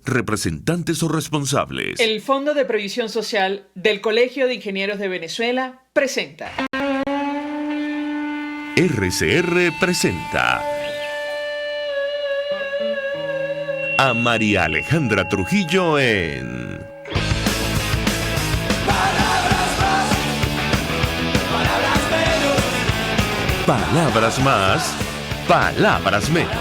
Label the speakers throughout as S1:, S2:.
S1: representantes o responsables.
S2: El Fondo de Previsión Social del Colegio de Ingenieros de Venezuela presenta.
S1: RCR presenta a María Alejandra Trujillo en
S3: Palabras más, palabras menos.
S1: Palabras más, palabras menos.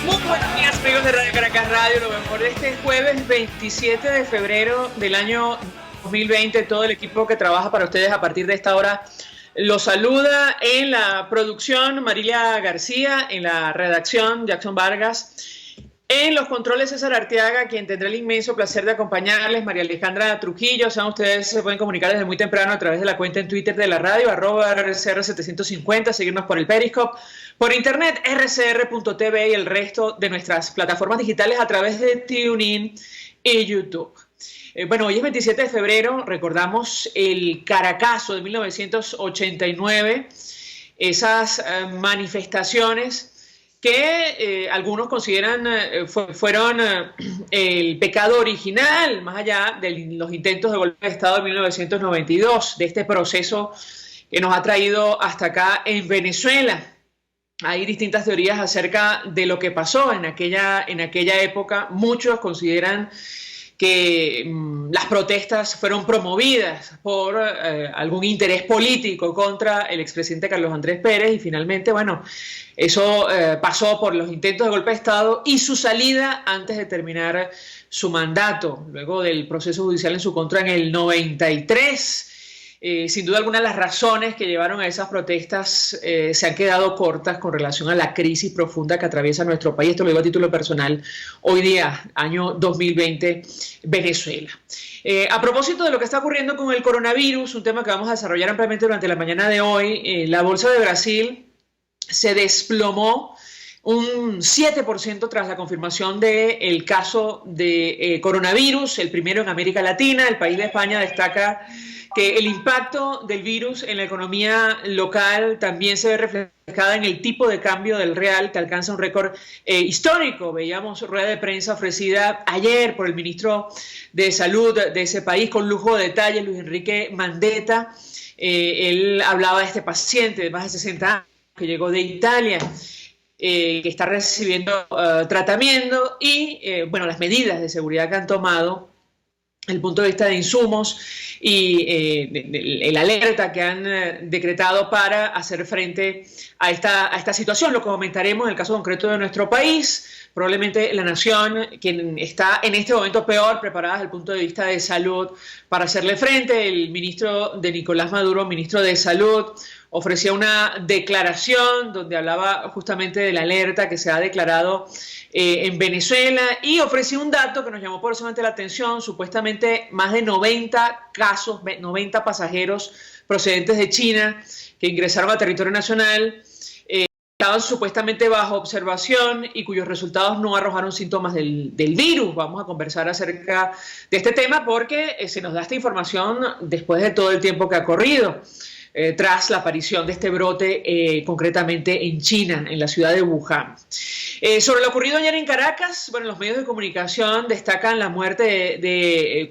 S2: Muy buenos días, amigos de Radio Caracas Radio. Lo mejor de este jueves 27 de febrero del año 2020. Todo el equipo que trabaja para ustedes a partir de esta hora los saluda. En la producción, Marilia García. En la redacción, Jackson Vargas. En los controles, César Arteaga, quien tendrá el inmenso placer de acompañarles, María Alejandra Trujillo. Saben, ustedes se pueden comunicar desde muy temprano a través de la cuenta en Twitter de la radio, @RCR750, seguirnos por el Periscope, por internet, rcr.tv y el resto de nuestras plataformas digitales a través de TuneIn y YouTube. Bueno, hoy es 27 de febrero, recordamos el Caracazo de 1989, esas manifestaciones que algunos consideran fueron el pecado original, más allá de los intentos de golpe de Estado de 1992, de este proceso que nos ha traído hasta acá en Venezuela. Hay distintas teorías acerca de lo que pasó en aquella época. Muchos consideran que las protestas fueron promovidas por algún interés político contra el expresidente Carlos Andrés Pérez y finalmente, bueno, eso pasó por los intentos de golpe de Estado y su salida antes de terminar su mandato, luego del proceso judicial en su contra en el 93. Sin duda alguna las razones que llevaron a esas protestas se han quedado cortas con relación a la crisis profunda que atraviesa nuestro país. Esto lo digo a título personal, hoy día, año 2020, Venezuela. A propósito de lo que está ocurriendo con el coronavirus, un tema que vamos a desarrollar ampliamente durante la mañana de hoy, la Bolsa de Brasil se desplomó un 7% tras la confirmación del caso de coronavirus, el primero en América Latina. El país de España destaca que el impacto del virus en la economía local también se ve reflejada en el tipo de cambio del real, que alcanza un récord histórico. Veíamos rueda de prensa ofrecida ayer por el ministro de Salud de ese país, con lujo de detalles, Luis Enrique Mandetta. Él hablaba de este paciente de más de 60 años que llegó de Italia, que está recibiendo tratamiento y, bueno, las medidas de seguridad que han tomado el punto de vista de insumos y el alerta que han decretado para hacer frente a esta situación. Lo comentaremos en el caso concreto de nuestro país, probablemente la nación quien está en este momento peor preparada desde el punto de vista de salud para hacerle frente. El ministro de Nicolás Maduro, ministro de Salud, ofrecía una declaración donde hablaba justamente de la alerta que se ha declarado en Venezuela y ofreció un dato que nos llamó poderosamente la atención. Supuestamente más de 90 casos, 90 pasajeros procedentes de China que ingresaron a territorio nacional estaban supuestamente bajo observación y cuyos resultados no arrojaron síntomas del virus. Vamos a conversar acerca de este tema porque se nos da esta información después de todo el tiempo que ha corrido. Tras la aparición de este brote, concretamente en China, en la ciudad de Wuhan. Sobre lo ocurrido ayer en Caracas, bueno, los medios de comunicación destacan la muerte de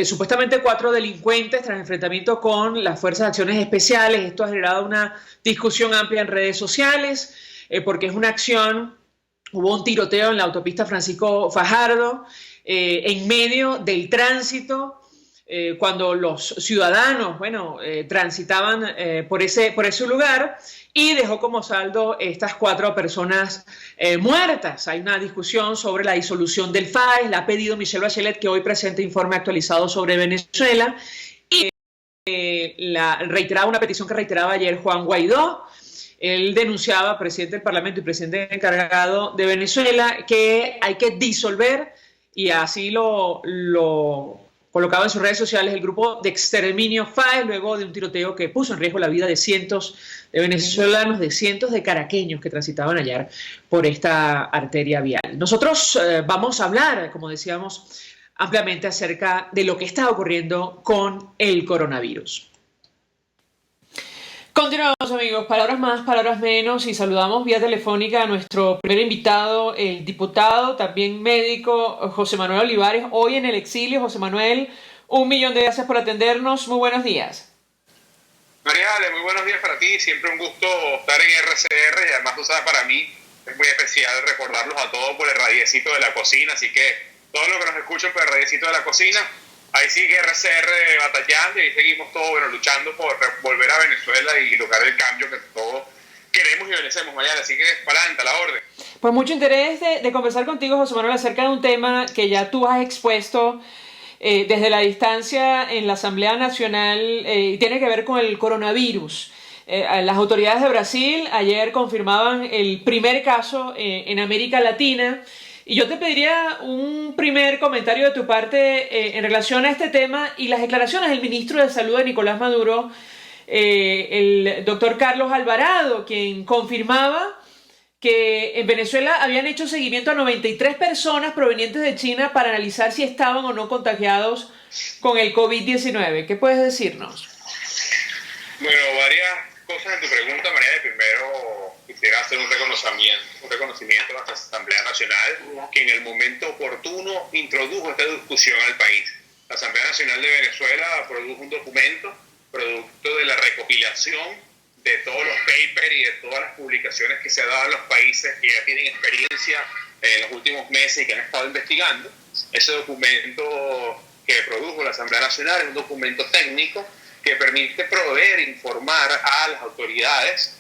S2: supuestamente cuatro delincuentes tras enfrentamiento con las Fuerzas de Acciones Especiales. Esto ha generado una discusión amplia en redes sociales, porque es una acción, hubo un tiroteo en la autopista Francisco Fajardo, en medio del tránsito, cuando los ciudadanos, bueno, transitaban por ese lugar y dejó como saldo estas 4 personas muertas. Hay una discusión sobre la disolución del FAES, la ha pedido Michelle Bachelet, que hoy presenta informe actualizado sobre Venezuela, y reiteraba una petición que reiteraba ayer Juan Guaidó. Él denunciaba, presidente del Parlamento y presidente encargado de Venezuela, que hay que disolver, y así lo colocaba en sus redes sociales, el grupo de exterminio FAES, luego de un tiroteo que puso en riesgo la vida de cientos de venezolanos, de cientos de caraqueños que transitaban ayer por esta arteria vial. Nosotros vamos a hablar, como decíamos, ampliamente acerca de lo que está ocurriendo con el coronavirus. Continuamos, amigos, palabras más, palabras menos, y saludamos vía telefónica a nuestro primer invitado, el diputado, también médico, José Manuel Olivares, hoy en el exilio. José Manuel, 1.000.000 de gracias por atendernos, muy buenos días.
S4: María Ale, muy buenos días para ti, siempre un gusto estar en RCR y además tú sabes, para mí es muy especial recordarlos a todos por el radiecito de la cocina, así que todos los que nos escuchan por el radiecito de la cocina, ahí sigue RCR batallando y seguimos todos luchando por volver a Venezuela y lograr el cambio que todos queremos y merecemos, María Ale, así que para adelante, a la orden.
S2: Pues mucho interés de conversar contigo, José Manuel, acerca de un tema que ya tú has expuesto desde la distancia en la Asamblea Nacional, y tiene que ver con el coronavirus. Las autoridades de Brasil ayer confirmaban el primer caso en América Latina, y yo te pediría un primer comentario de tu parte en relación a este tema y las declaraciones del ministro de Salud de Nicolás Maduro, el doctor Carlos Alvarado, quien confirmaba que en Venezuela habían hecho seguimiento a 93 personas provenientes de China para analizar si estaban o no contagiados con el COVID-19. ¿Qué puedes decirnos?
S4: Bueno, varias cosas en tu pregunta, María. Primero, quisiera hacer un reconocimiento a nuestra Asamblea Nacional, que en el momento oportuno introdujo esta discusión al país. La Asamblea Nacional de Venezuela produjo un documento producto de la recopilación de todos los papers y de todas las publicaciones que se han dado en los países que ya tienen experiencia en los últimos meses y que han estado investigando. Ese documento que produjo la Asamblea Nacional es un documento técnico que permite proveer, informar a las autoridades,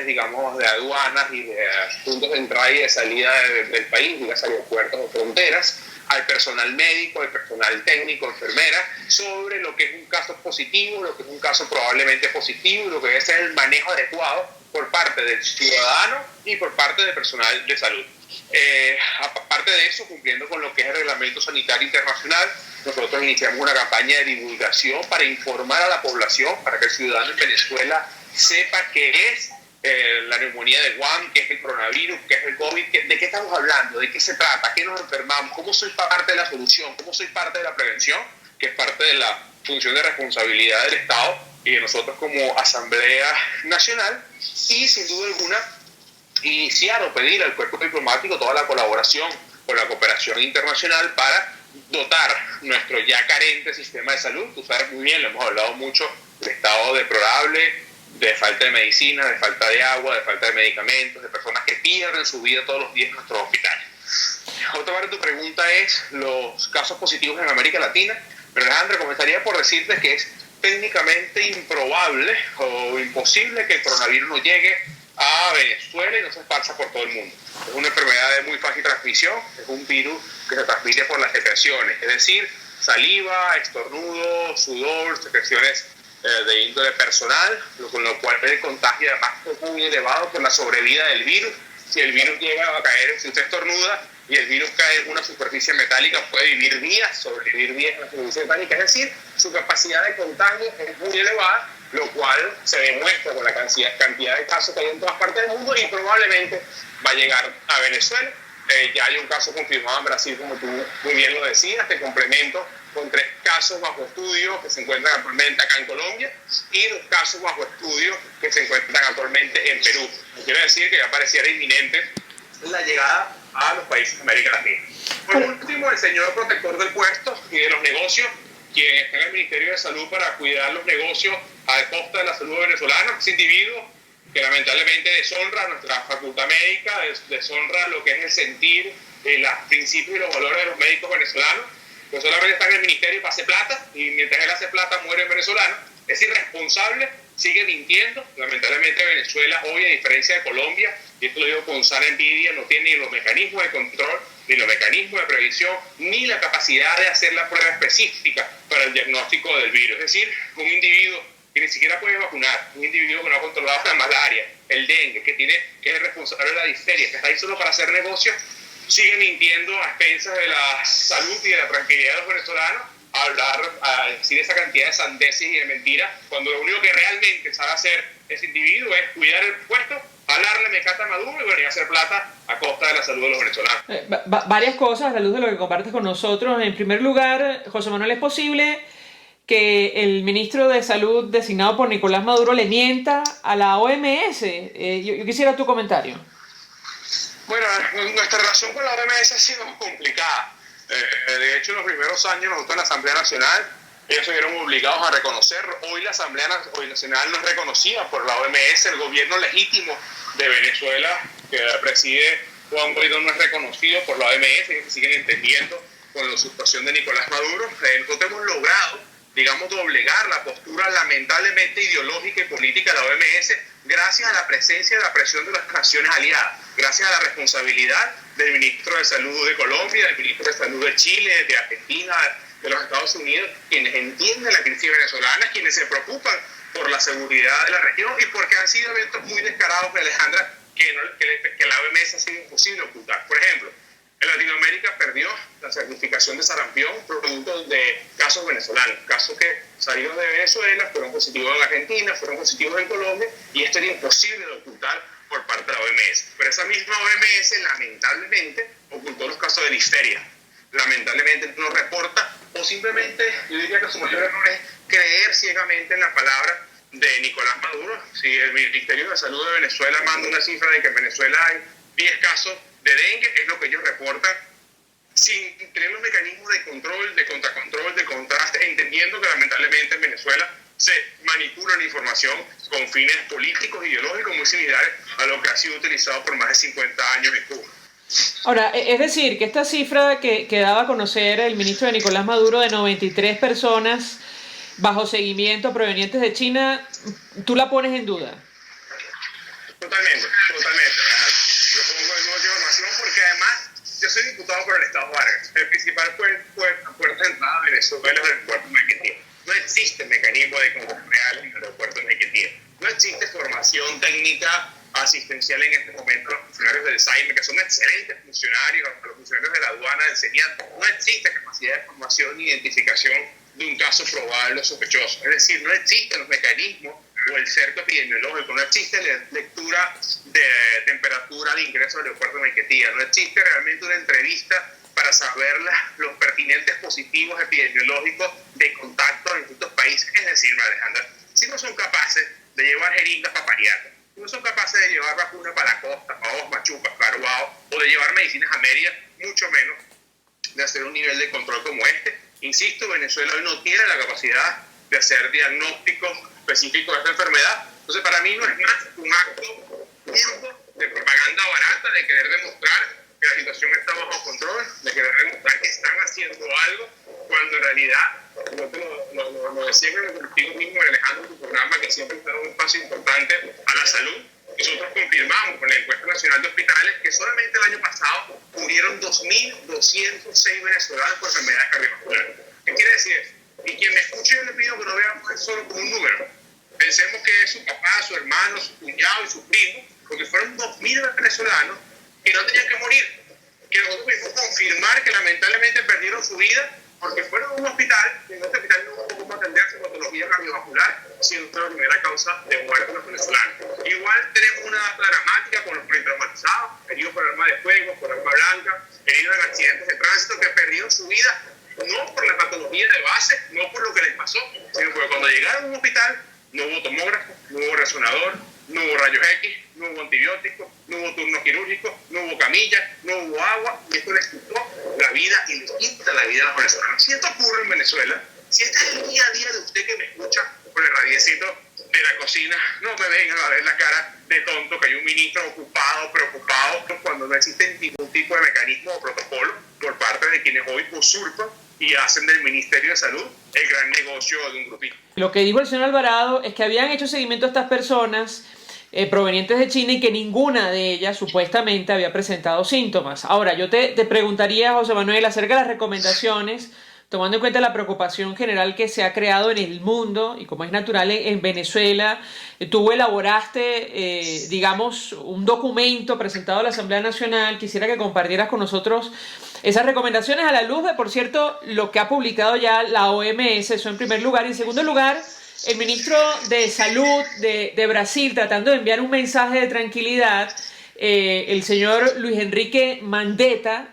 S4: digamos, de aduanas y de puntos de entrada y de salida del país, digas aeropuertos o fronteras, al personal médico, al personal técnico, enfermera, sobre lo que es un caso positivo, lo que es un caso probablemente positivo, y lo que debe ser el manejo adecuado por parte del ciudadano y por parte del personal de salud. Aparte de eso, cumpliendo con lo que es el Reglamento Sanitario Internacional, nosotros iniciamos una campaña de divulgación para informar a la población, para que el ciudadano en Venezuela sepa qué es la neumonía de Wuhan, qué es el coronavirus, qué es el COVID, de qué estamos hablando, de qué se trata, qué nos enfermamos, cómo soy parte de la solución, cómo soy parte de la prevención, que es parte de la función de responsabilidad del Estado y de nosotros como Asamblea Nacional, y sin duda alguna iniciar o pedir al cuerpo diplomático toda la colaboración con la cooperación internacional para dotar nuestro ya carente sistema de salud. Tú sabes muy bien, lo hemos hablado mucho, del estado deplorable, de falta de medicina, de falta de agua, de falta de medicamentos, de personas que pierden su vida todos los días en nuestros hospitales. Otra parte de tu pregunta es los casos positivos en América Latina. Pero Alejandro, comenzaría por decirte que es técnicamente improbable o imposible que el coronavirus no llegue a Venezuela y no se esparza por todo el mundo. Es una enfermedad de muy fácil transmisión, es un virus que se transmite por las secreciones, es decir, saliva, estornudo, sudor, secreciones de índole personal, con lo cual el contagio además es muy elevado por la sobrevida del virus. Si el virus llega a caer, si usted estornuda y el virus cae en una superficie metálica, puede vivir días, sobrevivir días en la superficie metálica, es decir, su capacidad de contagio es muy elevada, lo cual se demuestra con la cantidad de casos que hay en todas partes del mundo y probablemente va a llegar a Venezuela. Ya hay un caso confirmado en Brasil, como tú muy bien lo decías, te complemento con 3 casos bajo estudio que se encuentran actualmente acá en Colombia y 2 casos bajo estudio que se encuentran actualmente en Perú. Quiero decir que ya pareciera inminente la llegada a los países de América Latina. Por último, el señor protector del puesto y de los negocios, quien está en el Ministerio de Salud para cuidar los negocios a costa de la salud venezolana, ese individuo que lamentablemente deshonra nuestra facultad médica, deshonra lo que es el sentir, los principios y los valores de los médicos venezolanos, que solamente está en el ministerio para hacer plata, y mientras él hace plata muere el venezolano. Es irresponsable, sigue mintiendo. Lamentablemente Venezuela hoy, a diferencia de Colombia, y esto lo digo con sana envidia, no tiene ni los mecanismos de control, ni los mecanismos de previsión, ni la capacidad de hacer la prueba específica para el diagnóstico del virus. Es decir, un individuo que ni siquiera puede vacunar, un individuo que no ha controlado la malaria, el dengue, que es el responsable de la difteria, que está ahí solo para hacer negocios, sigue mintiendo a expensas de la salud y de la tranquilidad de los venezolanos, a decir esa cantidad de sandeces y de mentiras, cuando lo único que realmente sabe hacer ese individuo es cuidar el puesto, jalarle mecata a Maduro y hacer plata a costa de la salud de los venezolanos.
S2: Varias cosas a la luz de lo que compartes con nosotros. En primer lugar, José Manuel, ¿es posible que el ministro de Salud designado por Nicolás Maduro le mienta a la OMS. Yo quisiera tu comentario.
S4: Bueno, nuestra relación con la OMS ha sido complicada. De hecho, en los primeros años, nosotros en la Asamblea Nacional, ellos se vieron obligados a reconocerlo. Hoy la Asamblea Nacional no es reconocida por la OMS. El gobierno legítimo de Venezuela, que preside Juan Guaidó, no es reconocido por la OMS. Ellos siguen entendiendo con la usurpación de Nicolás Maduro. Nosotros hemos logrado, digamos, doblegar la postura lamentablemente ideológica y política de la OMS gracias a la presencia y la presión de las naciones aliadas, gracias a la responsabilidad del ministro de Salud de Colombia, del ministro de Salud de Chile, de Argentina, de los Estados Unidos, quienes entienden la crisis venezolana, quienes se preocupan por la seguridad de la región y porque han sido eventos muy descarados, Alejandra, que la OMS ha sido imposible ocultar. Por ejemplo, en Latinoamérica perdió la certificación de sarampión producto de casos venezolanos, casos que salieron de Venezuela, fueron positivos en Argentina, fueron positivos en Colombia, y esto era imposible de ocultar por parte de la OMS. Pero esa misma OMS lamentablemente ocultó los casos de difteria. Lamentablemente no reporta, o simplemente yo diría que su mayor error es creer ciegamente en la palabra de Nicolás Maduro. Si el Ministerio de Salud de Venezuela manda una cifra de que en Venezuela hay 10 casos de dengue, es lo que ellos reportan, sin tener los mecanismos de control, de contracontrol, de contraste, entendiendo que lamentablemente en Venezuela se manipula la información con fines políticos, ideológicos, muy similares a lo que ha sido utilizado por más de 50 años en Cuba.
S2: Ahora, es decir, que esta cifra que daba a conocer el ministro de Nicolás Maduro de 93 personas bajo seguimiento provenientes de China, ¿tú la pones en duda?
S4: Totalmente. Yo pongo en duda esa información porque además yo soy diputado por el Estado Vargas. El principal puerto de entrada a Venezuela es el aeropuerto de Maiquetía. No existe mecanismo de control real en el aeropuerto de Maiquetía. No existe formación técnica asistencial en este momento a los funcionarios del SAIME, que son excelentes funcionarios, a los funcionarios de la aduana, del CENIAT. No existe capacidad de formación ni identificación de un caso probable o sospechoso. Es decir, no existen los mecanismos o el cerco epidemiológico, no existe lectura de temperatura de ingreso al aeropuerto de Maiquetía, no existe realmente una entrevista para saber los pertinentes positivos epidemiológicos de contacto en distintos países. Es decir, Alejandra, si no son capaces de llevar jeringas para pariatas, si no son capaces de llevar vacunas para la costa, para Osma, Chupas, para Uruguay, o de llevar medicinas a Mérida, mucho menos de hacer un nivel de control como este. Insisto, Venezuela hoy no tiene la capacidad de hacer diagnósticos específicos de esta enfermedad. Entonces, para mí no es más un acto de propaganda barata, de querer demostrar que la situación está bajo control, de querer demostrar que están haciendo algo, cuando en realidad, lo decía en el colectivo mismo, Alejandro, en tu programa, que siempre está dando un paso importante a la salud. Nosotros confirmamos con la encuesta nacional de hospitales que solamente el año pasado murieron 2.206 venezolanos por enfermedades cardiovasculares. ¿Qué quiere decir eso? Y quien me escuche, yo le pido que no veamos eso solo como un número. Pensemos que es su papá, su hermano, su cuñado y su primo, porque fueron 2.000 venezolanos que no tenían que morir, que nosotros pudimos confirmar que lamentablemente perdieron su vida porque fueron a un hospital, y en este hospital no hubo cómo atender su patología cardiovascular, siendo la primera causa de muerte de los venezolanos. Igual tenemos una data dramática con los politraumatizados, heridos por arma de fuego, por arma blanca, heridos en accidentes de tránsito, que perdieron su vida no por la patología de base, no por lo que les pasó, sino porque cuando llegaron a un hospital no hubo tomógrafo, no hubo resonador, no hubo rayos X, no hubo antibióticos, no hubo turno quirúrgico, no hubo camilla, no hubo agua, y esto les quitó la vida y les quita la vida a los venezolanos. Si esto ocurre en Venezuela, si este es el día a día de usted que me escucha por el radiecito de la cocina, no me vengan a ver la cara de tonto que hay un ministro ocupado, preocupado, cuando no existe ningún tipo de mecanismo o protocolo por parte de quienes hoy usurpan y hacen del Ministerio de Salud el gran negocio de un grupito.
S2: Lo que dijo el señor Alvarado es que habían hecho seguimiento a estas personas provenientes de China y que ninguna de ellas supuestamente había presentado síntomas. Ahora, yo te preguntaría, José Manuel, acerca de las recomendaciones, tomando en cuenta la preocupación general que se ha creado en el mundo y como es natural en Venezuela. Tú elaboraste, digamos, un documento presentado a la Asamblea Nacional. Quisiera que compartieras con nosotros esas recomendaciones a la luz de, por cierto, lo que ha publicado ya la OMS, eso en primer lugar. Y en segundo lugar, el ministro de Salud de Brasil, tratando de enviar un mensaje de tranquilidad, el señor Luis Enrique Mandetta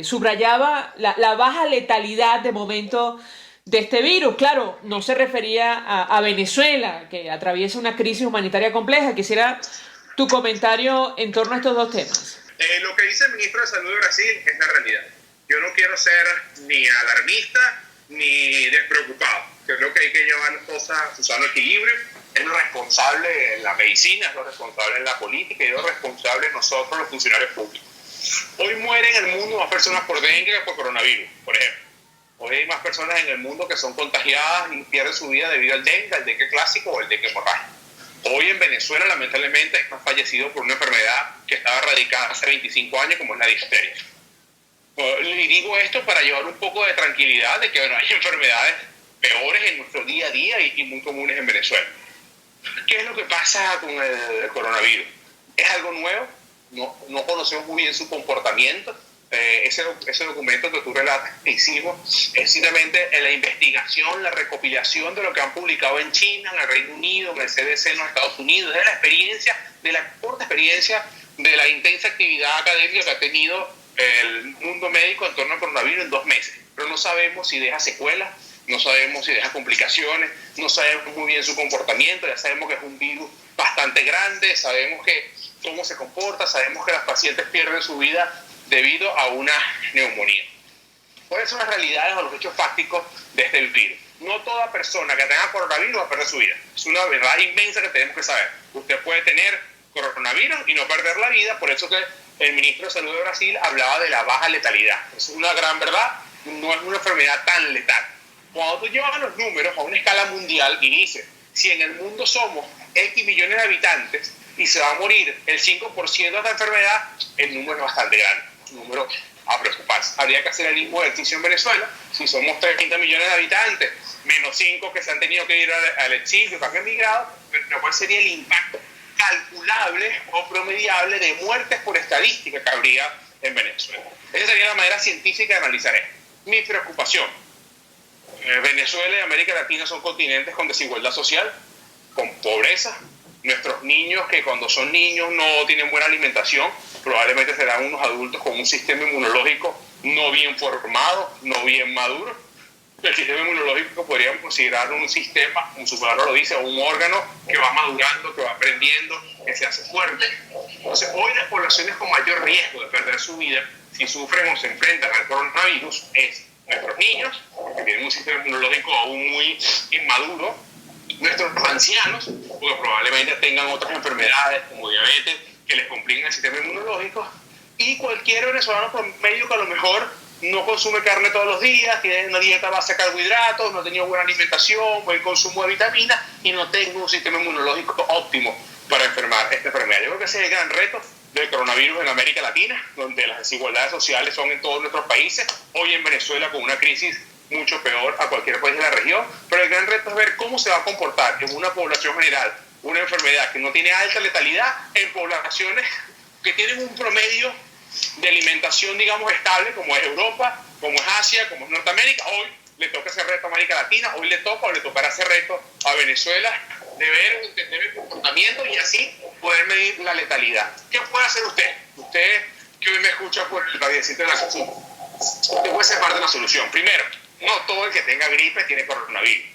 S2: subrayaba la baja letalidad de momento de este virus. Claro, no se refería a Venezuela, que atraviesa una crisis humanitaria compleja. Quisiera tu comentario en torno a estos dos temas.
S4: Lo que dice el ministro de Salud de Brasil es la realidad. Yo no quiero ser ni alarmista ni despreocupado. Creo que hay que llevar las cosas a su sano equilibrio. Es lo responsable en la medicina, es lo responsable en la política y es lo responsable nosotros, los funcionarios públicos. Hoy mueren en el mundo más personas por dengue que por coronavirus, por ejemplo. Hoy hay más personas en el mundo que son contagiadas y pierden su vida debido al dengue clásico o el dengue hemorrágico. Hoy en Venezuela, lamentablemente, está fallecido por una enfermedad que estaba erradicada hace 25 años, como es la difteria. Y digo esto para llevar un poco de tranquilidad de que bueno, hay enfermedades peores en nuestro día a día y muy comunes en Venezuela. ¿Qué es lo que pasa con el coronavirus? ¿Es algo nuevo? No conocemos muy bien su comportamiento. Ese documento que tú relatas que hicimos es simplemente la investigación, la recopilación de lo que han publicado en China, en el Reino Unido, en el CDC en los Estados Unidos, de la experiencia, de la corta experiencia, de la intensa actividad académica que ha tenido el mundo médico en torno al coronavirus en 2 meses. Pero no sabemos si deja secuelas, no sabemos si deja complicaciones, no sabemos muy bien su comportamiento. Ya sabemos que es un virus bastante grande, sabemos cómo se comporta, sabemos que los pacientes pierden su vida debido a una neumonía. ¿Cuáles son las realidades o los hechos fácticos de este virus? No toda persona que tenga coronavirus va a perder su vida. Es una verdad inmensa que tenemos que saber. Usted puede tener coronavirus y no perder la vida, por eso que el ministro de Salud de Brasil hablaba de la baja letalidad. Es una gran verdad, no es una enfermedad tan letal. Cuando tú llevas los números a una escala mundial y dices, si en el mundo somos X millones de habitantes y se va a morir el 5% de esta enfermedad, el número es bastante grande. Número a preocuparse. Habría que hacer el mismo ejercicio en Venezuela. Si somos 30 millones de habitantes, menos 5 que se han tenido que ir al exilio, que han emigrado, ¿cuál sería el impacto calculable o promediable de muertes por estadística que habría en Venezuela? Esa sería la manera científica de analizar esto. Mi preocupación. Venezuela y América Latina son continentes con desigualdad social, con pobreza. Nuestros niños, que cuando son niños no tienen buena alimentación, probablemente serán unos adultos con un sistema inmunológico no bien formado, no bien maduro. El sistema inmunológico podríamos considerarlo un sistema, como su palabra lo dice, un órgano que va madurando, que va aprendiendo, que se hace fuerte. Entonces, hoy las poblaciones con mayor riesgo de perder su vida, si sufren o se enfrentan al coronavirus, es nuestros niños, que tienen un sistema inmunológico aún muy inmaduro, nuestros ancianos, porque probablemente tengan otras enfermedades como diabetes que les compliquen el sistema inmunológico, y cualquier venezolano promedio que a lo mejor no consume carne todos los días, tiene una dieta base de carbohidratos, no ha tenido buena alimentación, buen consumo de vitaminas y no tenga un sistema inmunológico óptimo para enfermar esta enfermedad. Yo creo que ese es el gran reto del coronavirus en América Latina, donde las desigualdades sociales son en todos nuestros países, hoy en Venezuela con una crisis mucho peor a cualquier país de la región, pero el gran reto es ver cómo se va a comportar en una población general una enfermedad que no tiene alta letalidad en poblaciones que tienen un promedio de alimentación, digamos, estable, como es Europa, como es Asia, como es Norteamérica. Hoy le toca ese reto a América Latina, hoy le toca o le tocará ese reto a Venezuela, de ver, entender el comportamiento y así poder medir la letalidad. ¿Qué puede hacer usted? Usted que hoy me escucha por el radiecito de la cocina. Usted puede ser parte de la solución. Primero, no todo el que tenga gripe tiene coronavirus.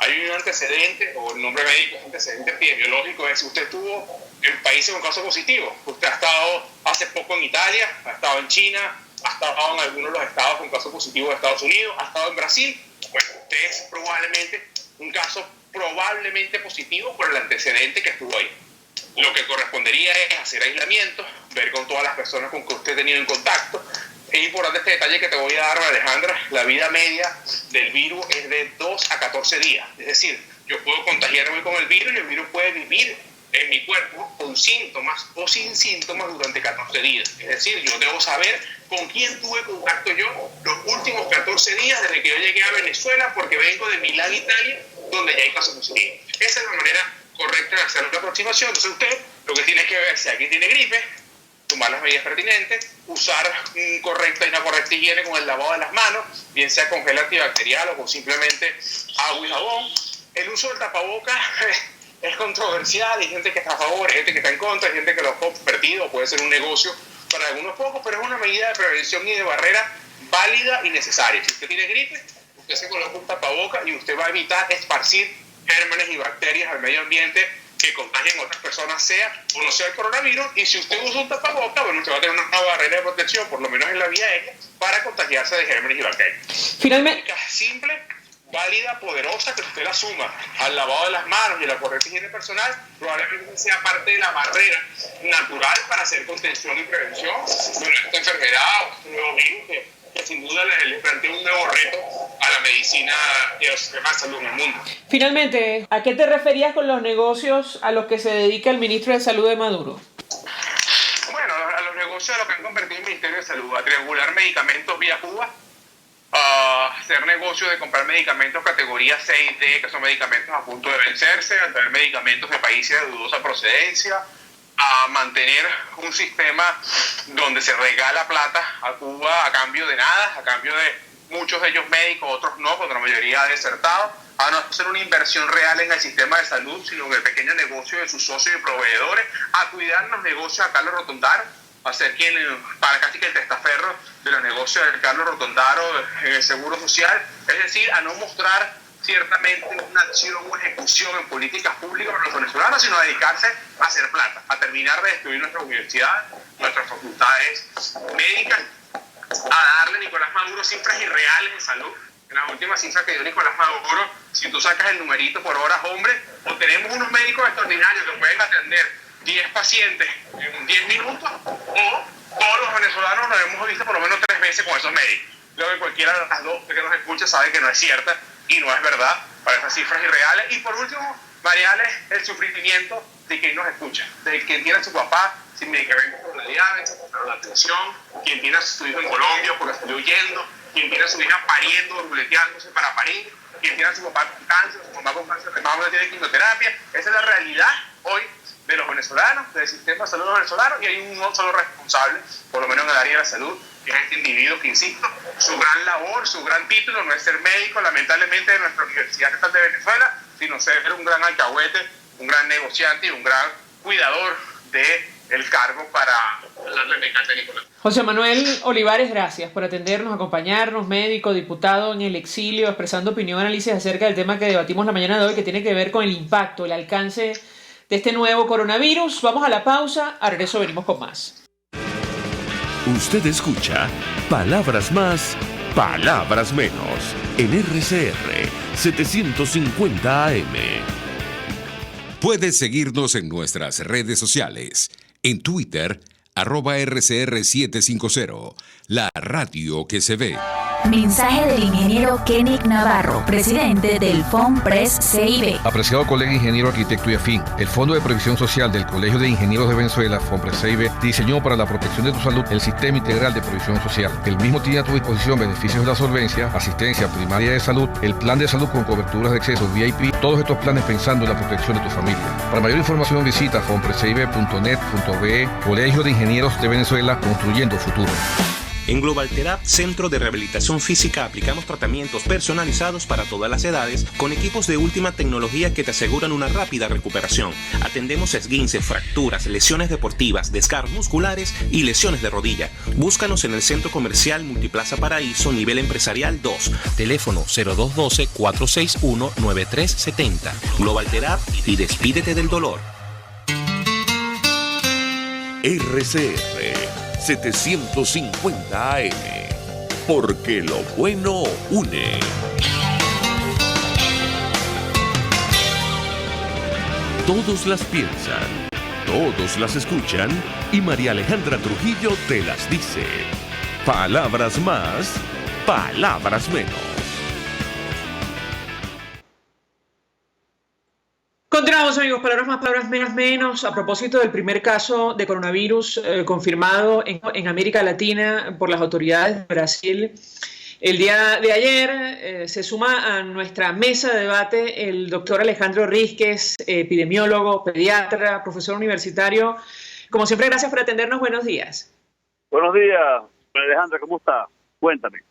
S4: Hay un antecedente, o el nombre médico es antecedente epidemiológico, es si usted estuvo en países con casos positivos. Usted ha estado hace poco en Italia, ha estado en China, ha estado en algunos de los estados con casos positivos de Estados Unidos, ha estado en Brasil. Bueno, usted es probablemente un caso probablemente positivo por el antecedente que estuvo ahí. Lo que correspondería es hacer aislamiento, ver con todas las personas con que usted ha tenido en contacto. Es importante este detalle que te voy a dar, Alejandra. La vida media del virus es de 2 a 14 días. Es decir, yo puedo contagiarme con el virus y el virus puede vivir en mi cuerpo con síntomas o sin síntomas durante 14 días. Es decir, yo debo saber con quién tuve contacto yo los últimos 14 días desde que yo llegué a Venezuela, porque vengo de Milán, Italia, donde ya hay casos positivos. Esa es la manera correcta de hacer la aproximación. Entonces usted lo que tiene que ver si alguien tiene gripe, tomar las medidas pertinentes, usar una correcta higiene con el lavado de las manos, bien sea con gel antibacterial o con simplemente agua y jabón. El uso del tapabocas es controversial, hay gente que está a favor, hay gente que está en contra, hay gente que lo ha convertido, puede ser un negocio para algunos pocos, pero es una medida de prevención y de barrera válida y necesaria. Si usted tiene gripe, usted se coloca un tapaboca y usted va a evitar esparcir gérmenes y bacterias al medio ambiente que contagien a otras personas, sea o no sea el coronavirus. Y si usted usa un tapaboca, bueno, usted va a tener una barrera de protección, por lo menos en la vía aérea, para contagiarse de gérmenes y bacterias.
S2: Finalmente,
S4: Simple, válida, poderosa, que usted la suma al lavado de las manos y a la correcta higiene personal, probablemente sea parte de la barrera natural para hacer contención y prevención de esta enfermedad, un nuevo virus que sin duda le plantea un nuevo reto a la medicina y a los sistemas de salud en el mundo.
S2: finalmente, ¿a qué te referías con los negocios a los que se dedica el ministro de Salud de Maduro?
S4: Bueno, a los negocios a los que han convertido el Ministerio de Salud, a triangular medicamentos vía Cuba, a hacer negocios de comprar medicamentos categoría 6D, que son medicamentos a punto de vencerse, a traer medicamentos de países de dudosa procedencia, a mantener un sistema donde se regala plata a Cuba a cambio de nada, a cambio de muchos de ellos médicos, otros no, cuando la mayoría ha desertado, a no hacer una inversión real en el sistema de salud, sino en el pequeño negocio de sus socios y proveedores, a cuidar los negocios a Carlos Rotondaro, a ser quien, para casi que el testaferro de los negocios de Carlos Rotondaro en el Seguro Social, es decir, a no mostrar ciertamente una acción o ejecución en políticas públicas para los venezolanos, sino a dedicarse a hacer plata, a terminar de destruir nuestras universidades, nuestras facultades médicas, a darle a Nicolás Maduro cifras irreales de salud. En las últimas cifras que dio Nicolás Maduro, si tú sacas el numerito por horas, hombre, o tenemos unos médicos extraordinarios que pueden atender 10 pacientes en 10 minutos, o todos los venezolanos nos hemos visto por lo menos 3 veces con esos médicos. Creo que cualquiera de las dos que nos escucha sabe que no es cierta y no es verdad para esas cifras irreales. Y por último, variables, el sufrimiento de quien nos escucha, de quien tiene a su papá sin medicamentos por la diabetes, por la atención, quien tiene a su hijo en Colombia porque salió huyendo, quien tiene a su hija pariendo, ruleteándose para parir, quien tiene a su papá con cáncer, su mamá con cáncer, su mamá tiene quimioterapia. Esa es la realidad hoy de los venezolanos, del sistema de salud venezolano, y hay un solo responsable, por lo menos en el área de la salud, que es este individuo que, insisto, su gran labor, su gran título no es ser médico, lamentablemente, de nuestra Universidad Estatal de Venezuela, sino ser un gran alcahuete, un gran negociante y un gran cuidador del cargo para darle mecate a Nicolás.
S2: José Manuel Olivares, gracias por atendernos, acompañarnos, médico, diputado en el exilio, expresando opinión, análisis acerca del tema que debatimos la mañana de hoy, que tiene que ver con el impacto, el alcance de este nuevo coronavirus. Vamos a la pausa, a regreso venimos con más.
S1: Usted escucha Palabras Más, Palabras Menos en RCR 750 AM.
S5: Puedes seguirnos en nuestras redes sociales. En Twitter, @RCR750, la radio que se ve.
S6: Mensaje del ingeniero Kenick Navarro, presidente del FOMPRES CIB.
S7: Apreciado colega ingeniero, arquitecto y afín, el Fondo de Previsión Social del Colegio de Ingenieros de Venezuela, FOMPRES CIB, diseñó para la protección de tu salud el Sistema Integral de Previsión Social. El mismo tiene a tu disposición beneficios de la solvencia, asistencia primaria de salud, el plan de salud con coberturas de acceso VIP, todos estos planes pensando en la protección de tu familia. Para mayor información visita fomprescib.net.be, Colegio de Ingenieros de Venezuela, construyendo futuro.
S8: En Global Therap, Centro de Rehabilitación Física, aplicamos tratamientos personalizados para todas las edades con equipos de última tecnología que te aseguran una rápida recuperación. Atendemos esguinces, fracturas, lesiones deportivas, desgarros musculares y lesiones de rodilla. Búscanos en el Centro Comercial Multiplaza Paraíso, nivel empresarial 2. Teléfono 0212-461-9370. Global Therap y despídete del dolor.
S1: RCR 750 AM, porque lo bueno une. Todos las piensan, todos las escuchan y María Alejandra Trujillo te las dice. Palabras más, palabras menos.
S2: Continuamos, amigos, palabras más, palabras menos, a propósito del primer caso de coronavirus confirmado en América Latina por las autoridades de Brasil. El día de ayer se suma a nuestra mesa de debate el doctor Alejandro Rísquez, epidemiólogo, pediatra, profesor universitario. Como siempre, gracias por atendernos. Buenos días.
S9: Buenos días, Alejandra, ¿cómo está? Cuéntame.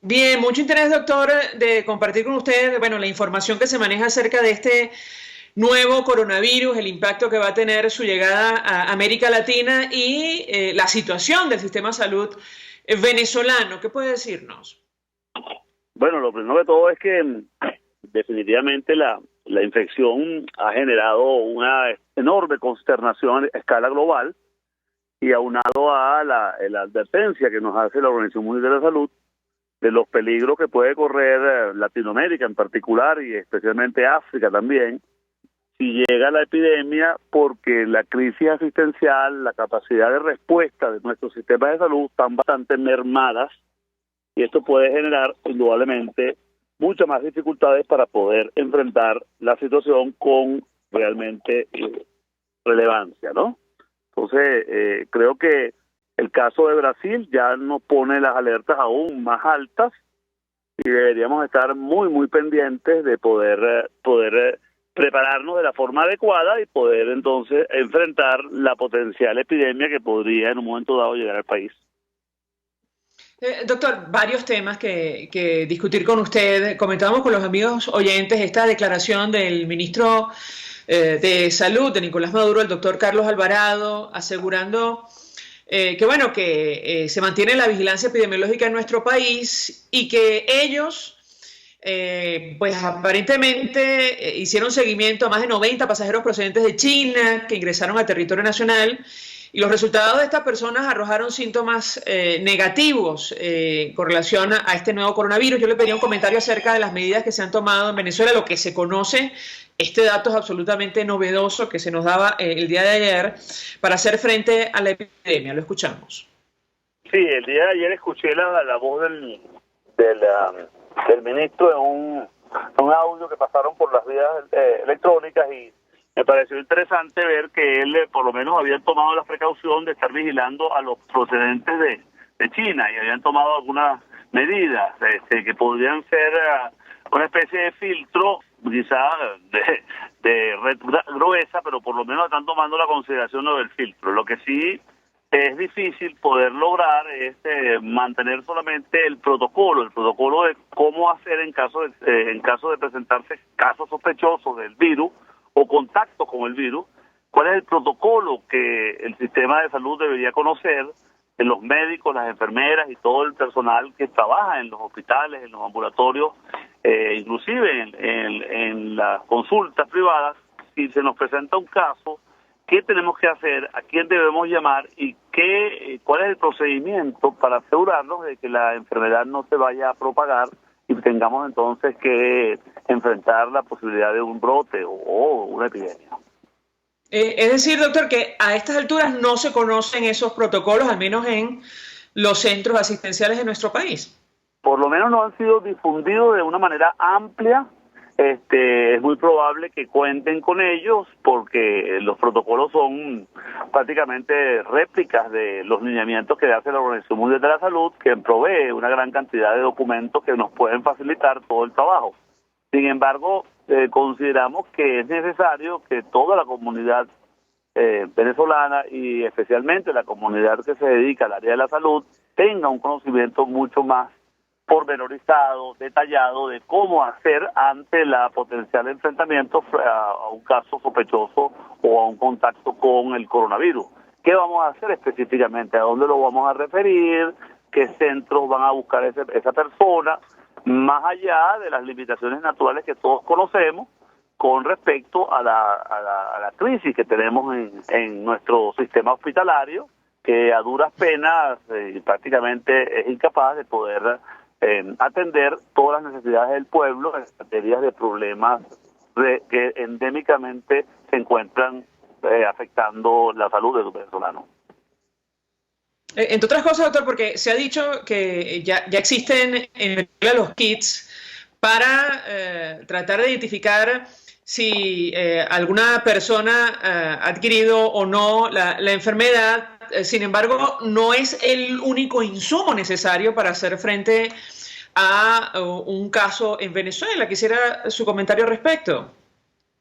S2: Bien, mucho interés, doctor, de compartir con usted, bueno, la información que se maneja acerca de este nuevo coronavirus, el impacto que va a tener su llegada a América Latina y la situación del sistema de salud venezolano. ¿Qué puede decirnos?
S9: Bueno, lo primero de todo es que definitivamente la infección ha generado una enorme consternación a escala global y aunado a la advertencia que nos hace la Organización Mundial de la Salud de los peligros que puede correr Latinoamérica en particular y especialmente África también, si llega la epidemia, porque la crisis asistencial, la capacidad de respuesta de nuestros sistemas de salud están bastante mermadas y esto puede generar indudablemente muchas más dificultades para poder enfrentar la situación con realmente relevancia, ¿no? Entonces, creo que el caso de Brasil ya nos pone las alertas aún más altas y deberíamos estar muy pendientes de poder prepararnos de la forma adecuada y poder entonces enfrentar la potencial epidemia que podría en un momento dado llegar al país.
S2: Doctor, varios temas que discutir con usted. Comentábamos con los amigos oyentes esta declaración del ministro de Salud de Nicolás Maduro, el doctor Carlos Alvarado, asegurando que se mantiene la vigilancia epidemiológica en nuestro país y que ellos pues aparentemente hicieron seguimiento a más de 90 pasajeros procedentes de China que ingresaron al territorio nacional y los resultados de estas personas arrojaron síntomas negativos con relación a este nuevo coronavirus. Yo le pedía un comentario acerca de las medidas que se han tomado en Venezuela, lo que se conoce. Este dato es absolutamente novedoso que se nos daba el día de ayer para hacer frente a la epidemia. Lo escuchamos.
S9: Sí, el día de ayer escuché la voz del ministro en un audio que pasaron por las vías electrónicas y me pareció interesante ver que él por lo menos había tomado la precaución de estar vigilando a los procedentes de China y habían tomado algunas medidas que podrían ser una especie de filtro, quizá de red gruesa, pero por lo menos están tomando la consideración del filtro. Lo que sí es difícil poder lograr es mantener solamente el protocolo de cómo hacer en caso de presentarse casos sospechosos del virus o contacto con el virus, cuál es el protocolo que el sistema de salud debería conocer, de los médicos, las enfermeras y todo el personal que trabaja en los hospitales, en los ambulatorios, inclusive en las consultas privadas. Si se nos presenta un caso, ¿qué tenemos que hacer? ¿A quién debemos llamar? ¿Y cuál es el procedimiento para asegurarnos de que la enfermedad no se vaya a propagar y tengamos entonces que enfrentar la posibilidad de un brote o una epidemia?
S2: Es decir, doctor, que a estas alturas no se conocen esos protocolos, al menos en los centros asistenciales de nuestro país.
S9: Por lo menos no han sido difundidos de una manera amplia. Es muy probable que cuenten con ellos porque los protocolos son prácticamente réplicas de los lineamientos que hace la Organización Mundial de la Salud, que provee una gran cantidad de documentos que nos pueden facilitar todo el trabajo. Sin embargo, consideramos que es necesario que toda la comunidad venezolana y especialmente la comunidad que se dedica al área de la salud tenga un conocimiento mucho más pormenorizado, detallado de cómo hacer ante la potencial enfrentamiento a un caso sospechoso o a un contacto con el coronavirus. ¿Qué vamos a hacer específicamente? ¿A dónde lo vamos a referir? ¿Qué centros van a buscar esa persona? Más allá de las limitaciones naturales que todos conocemos con respecto a la crisis que tenemos en nuestro sistema hospitalario, que a duras penas prácticamente es incapaz de poder atender todas las necesidades del pueblo en materia de problemas que endémicamente se encuentran afectando la salud de los venezolanos.
S2: Entre otras cosas, doctor, porque se ha dicho que ya existen en Venezuela los kits para tratar de identificar si alguna persona ha adquirido o no la enfermedad. Sin embargo, no es el único insumo necesario para hacer frente a un caso en Venezuela. Quisiera su comentario al respecto.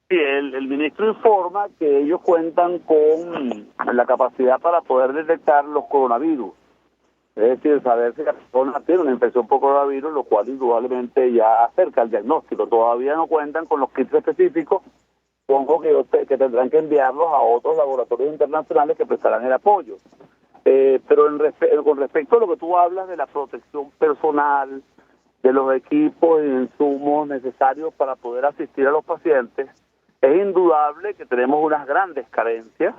S9: Sí, el ministro informa que ellos cuentan con la capacidad para poder detectar los coronavirus. Es decir, saber si la persona tiene una infección por coronavirus, lo cual indudablemente ya acerca el diagnóstico. Todavía no cuentan con los kits específicos, supongo que tendrán que enviarlos a otros laboratorios internacionales que prestarán el apoyo. Pero con respecto a lo que tú hablas de la protección personal, de los equipos y insumos necesarios para poder asistir a los pacientes, es indudable que tenemos unas grandes carencias,